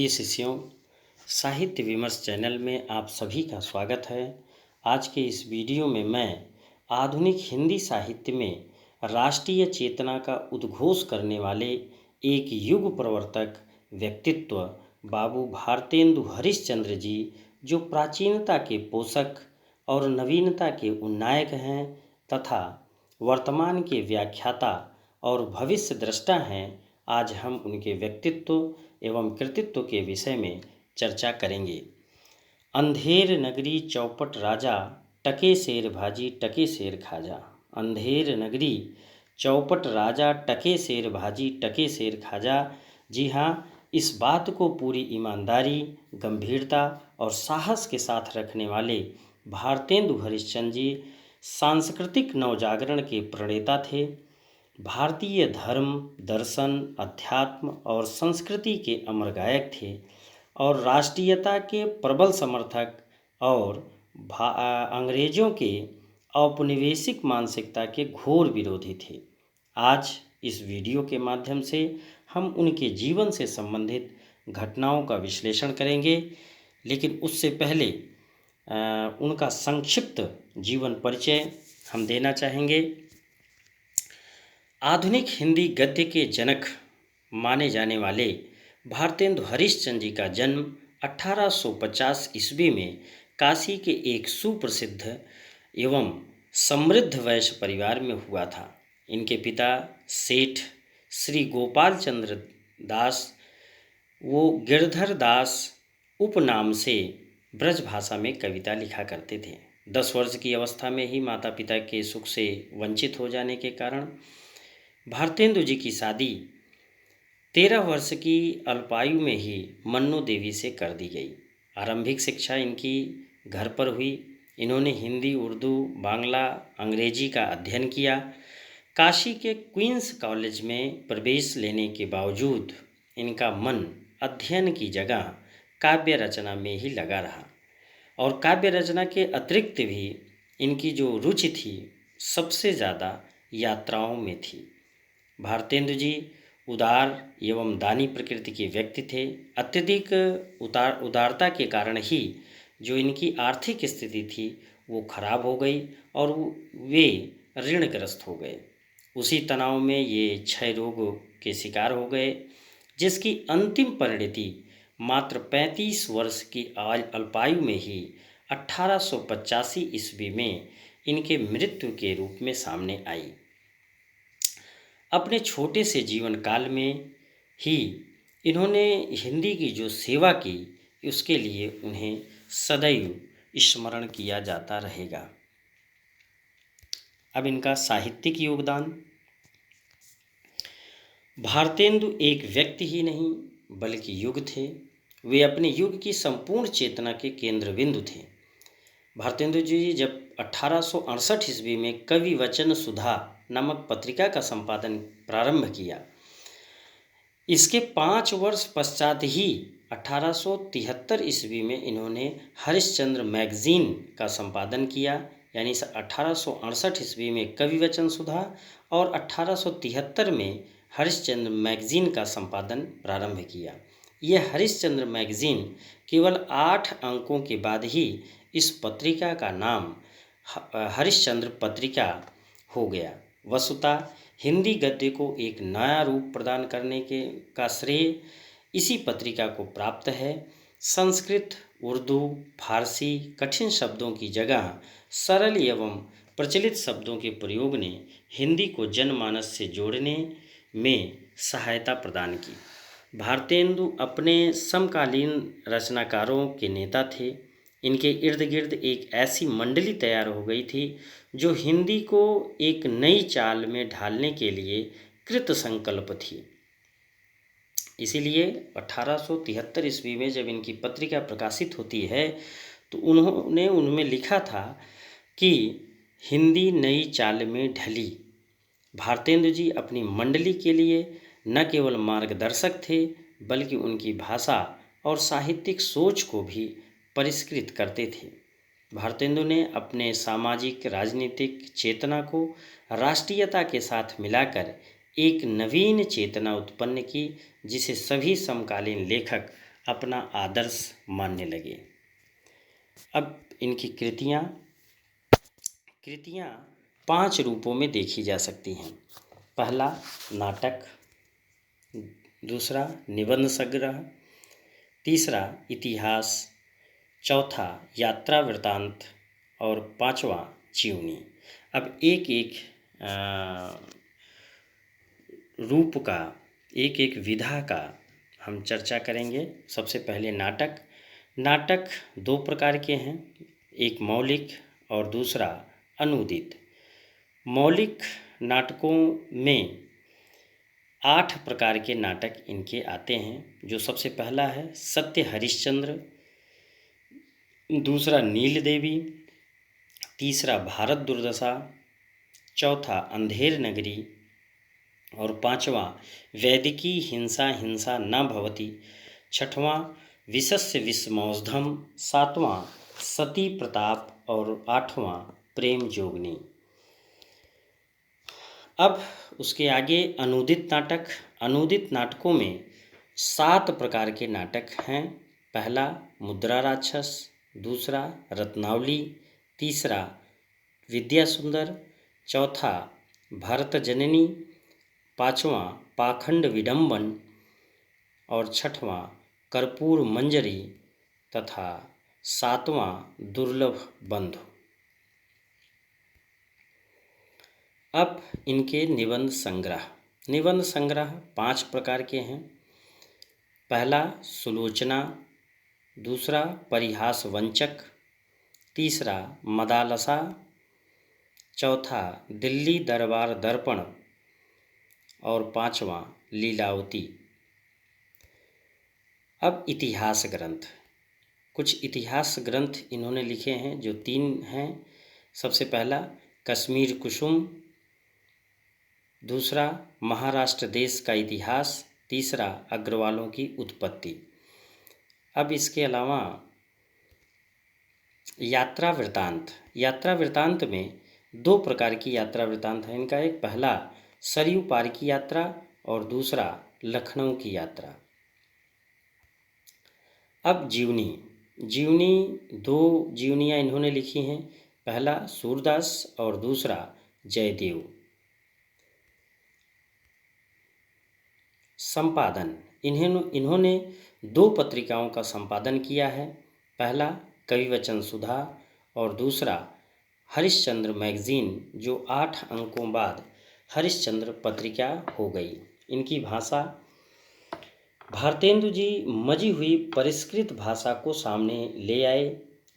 प्रिय शिष्यों, साहित्य विमर्श चैनल में आप सभी का स्वागत है। आज के इस वीडियो में मैं आधुनिक हिंदी साहित्य में राष्ट्रीय चेतना का उद्घोष करने वाले एक युग प्रवर्तक व्यक्तित्व बाबू भारतेंदु हरिश्चंद्र जी, जो प्राचीनता के पोषक और नवीनता के उन्नायक हैं तथा वर्तमान के व्याख्याता और भविष्य दृष्टा हैं, आज हम उनके व्यक्तित्व एवं कृतित्व के विषय में चर्चा करेंगे। अंधेर नगरी चौपट राजा, टके शेर भाजी टके शेर खाजा। अंधेर नगरी चौपट राजा, टके शेर भाजी टके शेर खाजा। जी हाँ, इस बात को पूरी ईमानदारी, गंभीरता और साहस के साथ रखने वाले भारतेंदु हरिश्चंद्र जी सांस्कृतिक नवजागरण के प्रणेता थे। भारतीय धर्म, दर्शन, अध्यात्म और संस्कृति के अमर गायक थे और राष्ट्रीयता के प्रबल समर्थक और अंग्रेजों के औपनिवेशिक मानसिकता के घोर विरोधी थे। आज इस वीडियो के माध्यम से हम उनके जीवन से संबंधित घटनाओं का विश्लेषण करेंगे, लेकिन उससे पहले उनका संक्षिप्त जीवन परिचय हम देना चाहेंगे। आधुनिक हिंदी गद्य के जनक माने जाने वाले भारतेंदु हरिश्चंद्र जी का जन्म 1850 ईस्वी में काशी के एक सुप्रसिद्ध एवं समृद्ध वैश्य परिवार में हुआ था। इनके पिता सेठ श्री गोपाल चंद्र दास, वो गिरधर दास उपनाम से ब्रज भाषा में कविता लिखा करते थे। 10 वर्ष की अवस्था में ही माता पिता के सुख से वंचित हो जाने के कारण भारतेंदु जी की शादी 13 वर्ष की अल्पायु में ही मन्नू देवी से कर दी गई। आरंभिक शिक्षा इनकी घर पर हुई। इन्होंने हिंदी, उर्दू, बांग्ला, अंग्रेजी का अध्ययन किया। काशी के क्वींस कॉलेज में प्रवेश लेने के बावजूद इनका मन अध्ययन की जगह काव्य रचना में ही लगा रहा और काव्य रचना के अतिरिक्त भी इनकी जो रुचि थी सबसे ज़्यादा यात्राओं में थी। भारतेंदु जी उदार एवं दानी प्रकृति के व्यक्ति थे। अत्यधिक उदारता के कारण ही जो इनकी आर्थिक स्थिति थी वो खराब हो गई और वे ऋणग्रस्त हो गए। उसी तनाव में ये क्षय रोग के शिकार हो गए, जिसकी अंतिम परिणति मात्र 35 वर्ष की अल्पायु में ही 1885 ईस्वी में इनके मृत्यु के रूप में सामने आई। अपने छोटे से जीवन काल में ही इन्होंने हिंदी की जो सेवा की, उसके लिए उन्हें सदैव स्मरण किया जाता रहेगा। अब इनका साहित्यिक योगदान। भारतेंदु एक व्यक्ति ही नहीं बल्कि युग थे। वे अपने युग की संपूर्ण चेतना के केंद्र बिंदु थे। भारतेंदु जी जब 1868 ईस्वी में कवि वचन सुधा नामक पत्रिका का संपादन प्रारंभ किया, इसके 5 वर्ष पश्चात ही 1873 ईस्वी में इन्होंने हरिश्चंद्र मैगजीन का संपादन किया। यानी 1868 ईस्वी में कवि वचन सुधा और 1873 में हरिश्चंद्र मैगजीन का संपादन प्रारंभ किया। यह हरिश्चंद्र मैगजीन केवल 8 अंकों के बाद ही इस पत्रिका का नाम हरिश्चंद्र पत्रिका हो गया। वस्तुतः हिंदी गद्य को एक नया रूप प्रदान करने का श्रेय इसी पत्रिका को प्राप्त है। संस्कृत, उर्दू, फारसी कठिन शब्दों की जगह सरल एवं प्रचलित शब्दों के प्रयोग ने हिंदी को जनमानस से जोड़ने में सहायता प्रदान की। भारतेंदु अपने समकालीन रचनाकारों के नेता थे। इनके इर्द गिर्द एक ऐसी मंडली तैयार हो गई थी जो हिंदी को एक नई चाल में ढालने के लिए कृत संकल्प थी। इसीलिए 1873 ईस्वी में जब इनकी पत्रिका प्रकाशित होती है तो उन्होंने उनमें लिखा था कि हिंदी नई चाल में ढली। भारतेंदु जी अपनी मंडली के लिए न केवल मार्गदर्शक थे बल्कि उनकी भाषा और साहित्यिक सोच को भी परिष्कृत करते थे। भारतेंदु ने अपने सामाजिक राजनीतिक चेतना को राष्ट्रीयता के साथ मिलाकर एक नवीन चेतना उत्पन्न की, जिसे सभी समकालीन लेखक अपना आदर्श मानने लगे। अब इनकी कृतियाँ 5 रूपों में देखी जा सकती हैं। पहला नाटक, दूसरा निबंध संग्रह, तीसरा इतिहास, चौथा यात्रा वृत्तांत और पांचवा जीवनी। अब एक एक रूप का, एक एक विधा का हम चर्चा करेंगे। सबसे पहले नाटक। नाटक 2 प्रकार के हैं, एक मौलिक और दूसरा अनूदित। मौलिक नाटकों में 8 प्रकार के नाटक इनके आते हैं। जो सबसे पहला है सत्य हरिश्चंद्र, दूसरा नील देवी, तीसरा भारत दुर्दशा, चौथा अंधेर नगरी और पांचवा वैदिकी हिंसा हिंसा न भवति, छठवां विशस्य विषमौषधम, सातवां सती प्रताप और आठवां प्रेम जोगनी। अब उसके आगे अनूदित नाटक। अनूदित नाटकों में 7 प्रकार के नाटक हैं। पहला मुद्रा राक्षस, दूसरा रत्नावली, तीसरा विद्या सुंदर, चौथा भरत जननी, पांचवा पाखंड विडंबन और छठवां कर्पूर मंजरी तथा सातवां दुर्लभ बंधु। अब इनके निबंध संग्रह। निबंध संग्रह 5 प्रकार के हैं। पहला सुलोचना, दूसरा परिहास वंचक, तीसरा मदालसा, चौथा दिल्ली दरबार दर्पण और पांचवा लीलावती। अब इतिहास ग्रंथ। कुछ इतिहास ग्रंथ इन्होंने लिखे हैं जो 3 हैं। सबसे पहला कश्मीर कुसुम, दूसरा महाराष्ट्र देश का इतिहास, तीसरा अग्रवालों की उत्पत्ति। अब इसके अलावा यात्रा वृत्तांत। यात्रा वृत्तांत में 2 प्रकार की यात्रा वृत्तांत है इनका। एक पहला सरयू पार की यात्रा और दूसरा लखनऊ की यात्रा। अब जीवनी। जीवनी 2 जीवनियाँ इन्होंने लिखी हैं। पहला सूरदास और दूसरा जयदेव। संपादन। इन्होंने 2 पत्रिकाओं का संपादन किया है। पहला कविवचन सुधा और दूसरा हरिश्चंद्र मैगजीन, जो 8 अंकों बाद हरिश्चंद्र पत्रिका हो गई। इनकी भाषा, भारतेंदु जी मजी हुई परिष्कृत भाषा को सामने ले आए,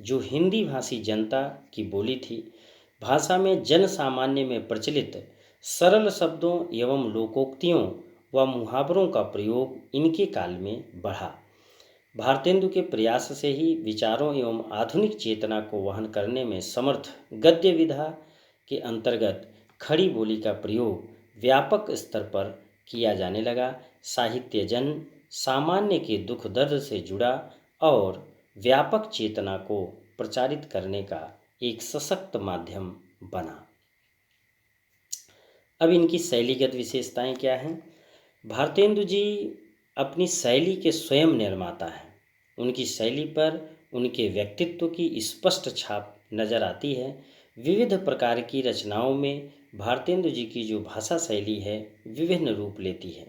जो हिंदी भाषी जनता की बोली थी। भाषा में जन सामान्य में प्रचलित सरल शब्दों एवं लोकोक्तियों व मुहावरों का प्रयोग इनके काल में बढ़ा। भारतेंदु के प्रयास से ही विचारों एवं आधुनिक चेतना को वहन करने में समर्थ गद्य विधा के अंतर्गत खड़ी बोली का प्रयोग व्यापक स्तर पर किया जाने लगा। साहित्य जन सामान्य के दुख दर्द से जुड़ा और व्यापक चेतना को प्रचारित करने का एक सशक्त माध्यम बना। अब इनकी शैलीगत विशेषताएं क्या हैं? भारतेंदु जी अपनी शैली के स्वयं निर्माता हैं। उनकी शैली पर उनके व्यक्तित्व की स्पष्ट छाप नज़र आती है। विविध प्रकार की रचनाओं में भारतेंदु जी की जो भाषा शैली है विभिन्न रूप लेती है।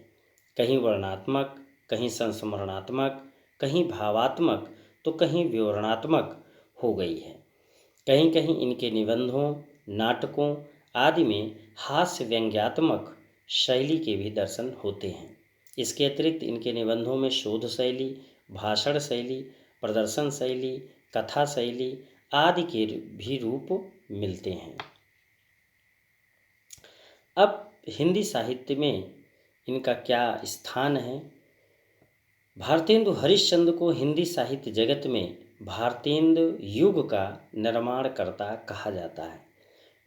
कहीं वर्णनात्मक, कहीं संस्मरणात्मक, कहीं भावात्मक तो कहीं विवरणात्मक हो गई है। कहीं कहीं इनके निबंधों, नाटकों आदि में हास्य व्यंग्यात्मक शैली के भी दर्शन होते हैं। इसके अतिरिक्त इनके निबंधों में शोध शैली, भाषण शैली, प्रदर्शन शैली, कथा शैली आदि के भी रूप मिलते हैं। अब हिंदी साहित्य में इनका क्या स्थान है? भारतेंदु हरिश्चंद्र को हिंदी साहित्य जगत में भारतेंदु युग का निर्माणकर्ता कहा जाता है।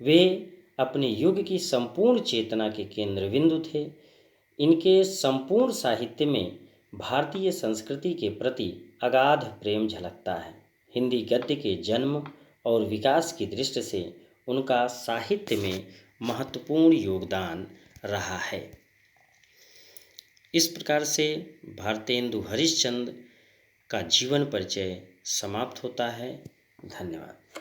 वे अपने युग की संपूर्ण चेतना के केंद्र बिंदु थे। इनके संपूर्ण साहित्य में भारतीय संस्कृति के प्रति अगाध प्रेम झलकता है। हिंदी गद्य के जन्म और विकास की दृष्टि से उनका साहित्य में महत्वपूर्ण योगदान रहा है। इस प्रकार से भारतेंदु हरिश्चंद्र का जीवन परिचय समाप्त होता है। धन्यवाद।